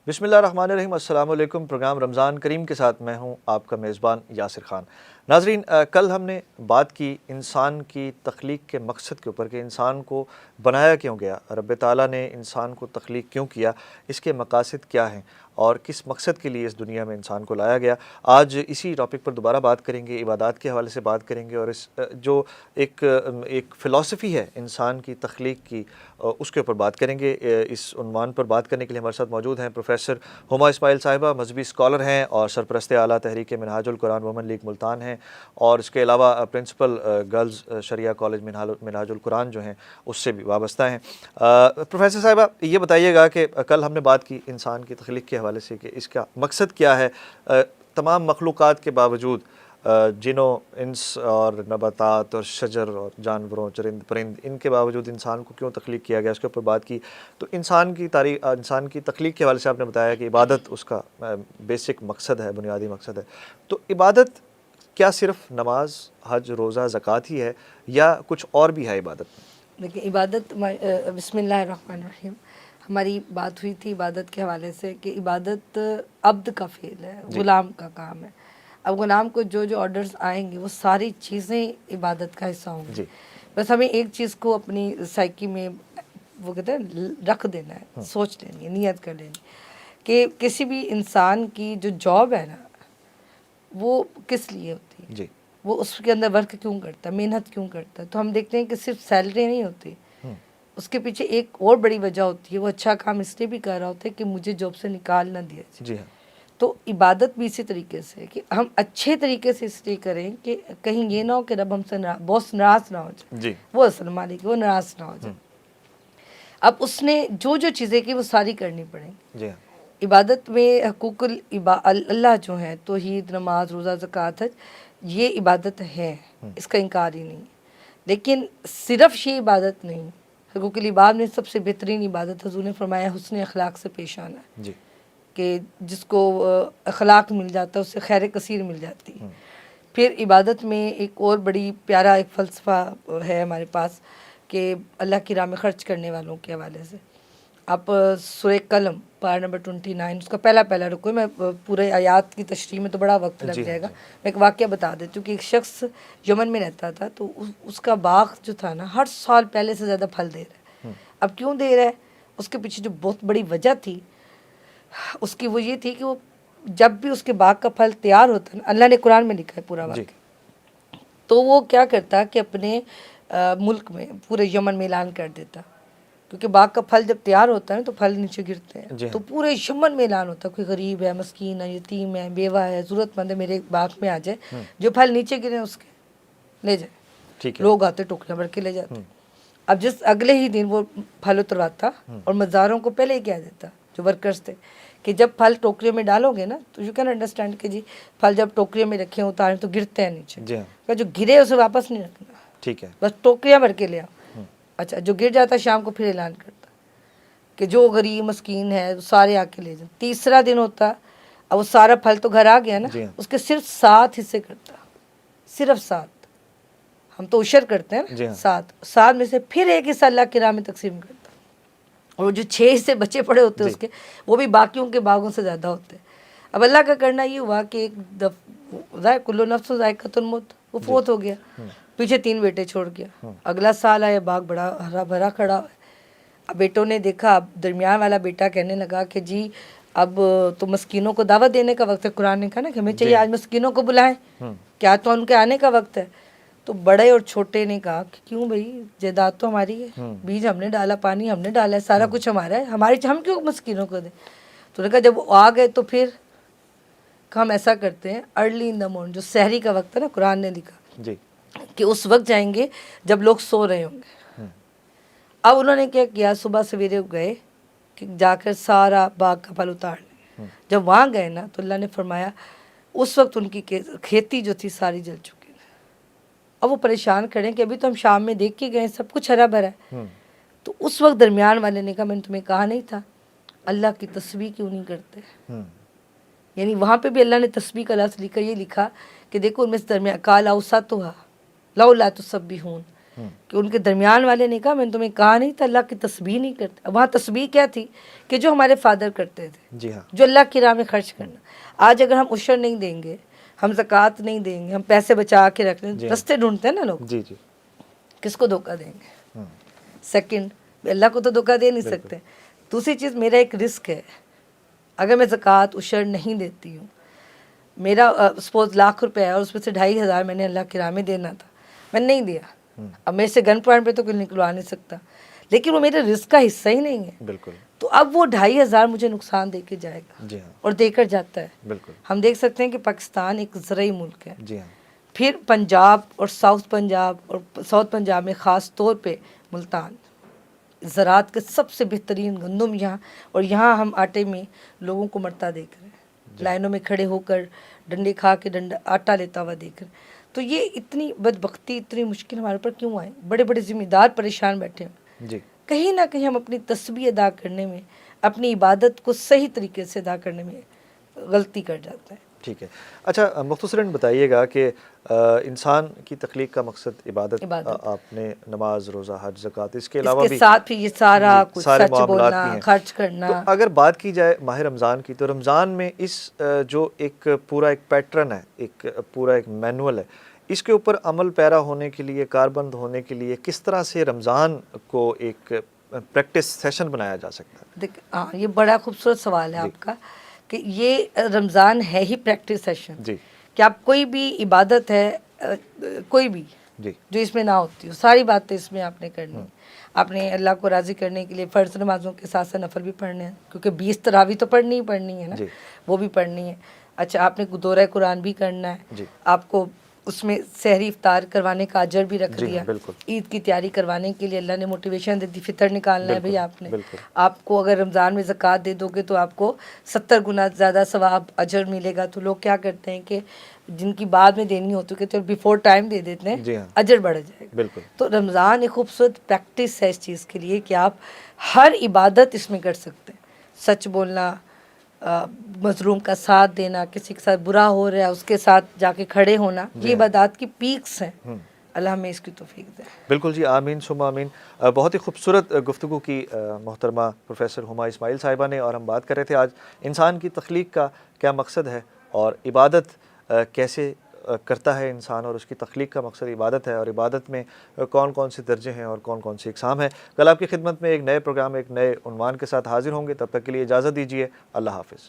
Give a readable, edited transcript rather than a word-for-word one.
بسم اللہ الرحمن الرحیم۔ السلام علیکم۔ پروگرام رمضان کریم کے ساتھ میں ہوں آپ کا میزبان یاسر خان۔ ناظرین، کل ہم نے بات کی انسان کی تخلیق کے مقصد کے اوپر کہ انسان کو بنایا کیوں گیا، رب تعالیٰ نے انسان کو تخلیق کیوں کیا، اس کے مقاصد کیا ہیں اور کس مقصد کے لیے اس دنیا میں انسان کو لایا گیا۔ آج اسی ٹاپک پر دوبارہ بات کریں گے، عبادات کے حوالے سے بات کریں گے اور اس جو ایک فلسفی ہے انسان کی تخلیق کی، اس کے اوپر بات کریں گے۔ اس عنوان پر بات کرنے کے لیے ہمارے ساتھ موجود ہیں پروفیسر ہما اسماعیل صاحبہ، مذہبی اسکالر ہیں اور سرپرست اعلیٰ تحریک منہاج القرآن وومن لیگ ملتان ہیں، اور اس کے علاوہ پرنسپل گرلز شریعہ کالج منہاج القرآن جو ہیں اس سے بھی وابستہ ہیں۔ پروفیسر صاحبہ، یہ بتائیے گا کہ کل ہم نے بات کی انسان کی تخلیق کے حوالے سے کہ اس کا مقصد کیا ہے۔ تمام مخلوقات کے باوجود، جنوں، انس اور نباتات اور شجر اور جانوروں، چرند پرند، ان کے باوجود انسان کو کیوں تخلیق کیا گیا، اس کے اوپر بات کی۔ تو انسان کی تخلیق کے حوالے سے آپ نے بتایا کہ عبادت اس کا بیسک مقصد ہے، بنیادی مقصد ہے۔ تو عبادت کیا صرف نماز، حج، روزہ، زکوٰۃ ہی ہے یا کچھ اور بھی ہے عبادت میں؟ دیکھیں، عبادت، بسم اللہ الرحمن الرحیم، ہماری بات ہوئی تھی عبادت کے حوالے سے کہ عبادت عبد کا فعل ہے، غلام کا کام ہے۔ اب غلام کو جو جو آرڈرز آئیں گے وہ ساری چیزیں عبادت کا حصہ ہوں گی۔ بس ہمیں ایک چیز کو اپنی سائیکی میں وہ کہتے ہیں رکھ دینا ہے، سوچ لینی ہے، نیت کر لینی کہ کسی بھی انسان کی جو جاب ہے نا وہ کس لیے ہوتی ہے، وہ اس کے اندر ورک کیوں کرتا ہے، محنت کیوں کرتا ہے۔ تو ہم دیکھتے ہیں کہ صرف سیلری نہیں ہوتی، اس کے پیچھے ایک اور بڑی وجہ ہوتی ہے، وہ اچھا کام اس لیے بھی کر رہا ہوتا ہے کہ مجھے جاب سے نکال نہ دیا جائے۔ تو عبادت بھی اسی طریقے سے ہے کہ ہم اچھے طریقے سے اس لیے کریں کہ کہیں یہ نہ ہو کہ رب ہم سے بہت ناراض نہ ہو جائے، وہ اصل مالک وہ ناراض نہ ہو جائے۔ اب اس نے جو جو چیزیں کی وہ ساری کرنی پڑیں گی۔ عبادت میں حقوق اللہ جو ہیں، توحید، نماز، روزہ، زکوٰۃ، حج، یہ عبادت ہے، اس کا انکار ہی نہیں۔ لیکن صرف یہ عبادت نہیں، حقوق العباد میں سب سے بہترین عبادت حضور نے فرمایا حسن اخلاق سے پیش آنا ہے، کہ جس کو اخلاق مل جاتا ہے اس سے خیر کثیر مل جاتی ہے۔ پھر عبادت میں ایک اور بڑی پیارا ایک فلسفہ ہے ہمارے پاس کہ اللہ کی راہ میں خرچ کرنے والوں کے حوالے سے۔ آپ سورہ قلم پارہ نمبر 29 اس کا پہلا رکو ہے، میں پورے آیات کی تشریح میں تو بڑا وقت لگ جائے گا، میں ایک واقعہ بتا دیتی ہوں کہ ایک شخص یمن میں رہتا تھا، تو اس کا باغ جو تھا نا ہر سال پہلے سے زیادہ پھل دے رہا ہے۔ اب کیوں دے رہا ہے؟ اس کے پیچھے جو بہت بڑی وجہ تھی اس کی وہ یہ تھی کہ وہ جب بھی اس کے باغ کا پھل تیار ہوتا نا، اللہ نے قرآن میں لکھا ہے پورا واقعہ، تو وہ کیا کرتا کہ اپنے ملک میں پورے یمن میں اعلان کر دیتا، کیونکہ باغ کا پھل جب تیار ہوتا ہے نا تو پھل نیچے گرتے ہیں، تو پورے یمن میں اعلان ہوتا ہے کوئی غریب ہے، مسکین ہے، یتیم ہے، بیوہ ہے، ضرورت مند ہے، میرے باغ میں آ جائے، جو پھل نیچے گرے اس کے لے جائے۔ لوگ آتے ٹوکریاں بھر کے لے جاتے۔ اب جس اگلے ہی دن وہ پھل اترواتا اور مزدوروں کو پہلے ہی کہہ دیتا جو ورکرز تھے کہ جب پھل ٹوکریوں میں ڈالو گے نا تو یو کین انڈرسٹینڈ کہ جی پھل جب ٹوکریوں میں رکھے اتاریں تو گرتے ہیں نیچے، جو گرے اسے واپس نہیں رکھنا، ٹھیک ہے، بس ٹوکریاں بھر کے لے آؤ۔ اچھا، جو گر جاتا شام کو پھر اعلان کرتا کہ جو غریب مسکین ہے سارے آ کے لے جائیں۔ تیسرا دن ہوتا، اب وہ سارا پھل تو گھر آ گیا نا، اس کے صرف 7 حصے کرتا، صرف 7، ہم تو عشر کرتے ہیں، 7 میں سے پھر ایک حصہ اللہ کی راہ میں تقسیم کرتا، اور جو 6 حصے بچے پڑے ہوتے اس کے وہ بھی باقیوں کے باغوں سے زیادہ ہوتے۔ اب اللہ کا کرنا یہ ہوا کہ ایک دفعہ کلو نفس ذائقۃ الموت، وہ فوت ہو گیا، پیچھے 3 بیٹے چھوڑ گیا۔ اگلا سال آیا، باغ بڑا ہرا بھرا کھڑا ہے۔ اب بیٹوں نے دیکھا، اب درمیان والا بیٹا کہنے لگا کہ جی اب تو مسکینوں کو دعوت دینے کا وقت ہے، قرآن نے کہا نا کہ ہمیں چاہیے آج مسکینوں کو بلائیں، کیا تو ان کے آنے کا وقت ہے۔ تو بڑے اور چھوٹے نے کہا کہ کیوں بھائی، جائیداد تو ہماری ہے، بیج ہم نے ڈالا، پانی ہم نے ڈالا ہے، سارا کچھ ہمارا ہے، ہم کیوں مسکینوں کو دیں؟ تو نے کہا جب وہ آ گئے تو پھر ہم ایسا کرتے ہیں، ارلی ان دا مارننگ، جو سحری کا وقت ہے نا، قرآن نے لکھا کہ اس وقت جائیں گے جب لوگ سو رہے ہوں گے۔ اب انہوں نے کیا کیا، صبح سویرے گئے کہ جا کر سارا باغ کا پھل اتار لیں۔ جب وہاں گئے نا تو اللہ نے فرمایا اس وقت ان کی کھیتی جو تھی ساری جل چکی۔ اب وہ پریشان کھڑے کہ ابھی تو ہم شام میں دیکھ کے گئے سب کچھ ہرا بھرا ہے۔ تو اس وقت درمیان والے نے کہا میں نے تمہیں کہا نہیں تھا اللہ کی تسبیح کیوں نہیں کرتے؟ یعنی وہاں پہ بھی اللہ نے تسبیح کا لفظ لکھا، یہ لکھا کہ دیکھو ان میں سے درمیان قال اوسطھا لولا تسبحون، کہ ان کے درمیان والے نے کہا میں نے تمہیں کہا نہیں تھا اللہ کی تسبیح نہیں کرتے. وہاں تسبیح کیا تھی کہ جو ہمارے فادر کرتے تھے, جی ہاں, جو اللہ کی راہ میں خرچ کرنا. آج اگر ہم عشر نہیں دیں گے, ہم زکوٰۃ نہیں دیں گے, ہم پیسے بچا کے رکھ لیں, رستے ڈھونڈتے ہیں نا لوگ, جی جی, کس کو دھوکہ دیں گے؟ سیکنڈ, اللہ کو تو دھوکہ دے نہیں سکتے. دوسری چیز, میرا ایک رسک ہے. اگر میں زکوٰۃ عشر نہیں دیتی ہوں, میرا سپوز ₹1,00,000 ہے اور اس میں سے 2,500 میں نے اللہ کی راہ میں دینا تھا, میں نے نہیں دیا. اب میرے سے گن پوائنٹ پہ تو کوئی نکلوا نہیں سکتا, لیکن وہ میرے رزق کا حصہ ہی نہیں ہے. بالکل. تو اب وہ 2,500 مجھے نقصان دے کے جائے گا. جی ہاں, اور دے کر جاتا ہے. بالکل. ہم دیکھ سکتے ہیں کہ پاکستان ایک زرعی ملک ہے. جی ہاں, پھر پنجاب اور ساؤتھ پنجاب میں خاص طور پہ ملتان, زراعت کے سب سے بہترین گندم یہاں, اور یہاں ہم آٹے میں لوگوں کو مرتا دیکھ رہے ہیں, لائنوں میں کھڑے ہو کر ڈنڈے کھا کے آٹا لیتا ہوا دیکھ رہے ہیں. تو یہ اتنی بدبختی, اتنی مشکل ہمارے اوپر کیوں آئے؟ بڑے بڑے ذمہ دار پریشان بیٹھے ہیں. جی, کہیں نہ کہیں ہم اپنی تسبیح ادا کرنے میں, اپنی عبادت کو صحیح طریقے سے ادا کرنے میں غلطی کر جاتے ہیں. ٹھیک ہے. اچھا, مختصراً بتائیے گا کہ انسان کی تخلیق کا مقصد عبادت, آپ نے نماز, روزہ, حج, زکوٰۃ, اس کے علاوہ بھی اس کے ساتھ بھی یہ سارا کچھ سارے سچ معاملات بولنا, بھی ہیں. خرچ کرنا. تو اگر بات کی جائے ماہ رمضان کی, تو رمضان میں اس جو ایک پورا ایک پیٹرن ہے, ایک پورا ایک مینول ہے, اس کے اوپر عمل پیرا ہونے کے لیے, کاربند ہونے کے لیے کس طرح سے رمضان کو ایک پریکٹس سیشن بنایا جا سکتا ہے؟ دیکھ, ہاں, یہ بڑا خوبصورت سوال ہے آپ کا, کہ یہ رمضان ہے ہی پریکٹس سیشن. جی, کہ آپ کوئی بھی عبادت ہے, کوئی بھی جی, جو اس میں نہ ہوتی ہو, ساری باتیں اس میں آپ نے کرنی ہیں. آپ نے اللہ کو راضی کرنے کے لیے فرض نمازوں کے ساتھ ساتھ نفل بھی پڑھنے ہیں, کیونکہ 20 تراویح تو پڑھنی ہی پڑھنی ہے نا, وہ بھی پڑھنی ہے. اچھا, آپ نے دورہ قرآن بھی کرنا ہے, آپ کو اس میں سحری افطار کروانے کا اجر بھی رکھ دیا. عید کی تیاری کروانے کے لیے اللہ نے موٹیویشن دے دی, فطر نکالنا ہے بھئی آپ نے. آپ کو اگر رمضان میں زکوٰۃ دے دو گے تو آپ کو 70 گنا زیادہ ثواب اجر ملے گا. تو لوگ کیا کرتے ہیں کہ جن کی بعد میں دینی ہوتی ہے تو بیفور ٹائم دے دیتے ہیں, اجر بڑھ جائے گا. تو رمضان ایک خوبصورت پریکٹس ہے اس چیز کے لیے کہ آپ ہر عبادت اس میں کر سکتے ہیں. سچ بولنا, مظلوم کا ساتھ دینا, کسی کے ساتھ برا ہو رہا ہے اس کے ساتھ جا کے کھڑے ہونا, یہ عبادات کی پیکس ہیں. اللہ ہمیں اس کی توفیق دے. بالکل جی, آمین ثم آمین. بہت ہی خوبصورت گفتگو کی محترمہ پروفیسر ہما اسماعیل صاحبہ نے, اور ہم بات کر رہے تھے آج انسان کی تخلیق کا کیا مقصد ہے, اور عبادت کیسے کرتا ہے انسان, اور اس کی تخلیق کا مقصد عبادت ہے, اور عبادت میں کون کون سے درجے ہیں اور کون کون سی اقسام ہیں. کل آپ کی خدمت میں ایک نئے پروگرام, ایک نئے عنوان کے ساتھ حاضر ہوں گے. تب تک کے لیے اجازت دیجیے. اللہ حافظ.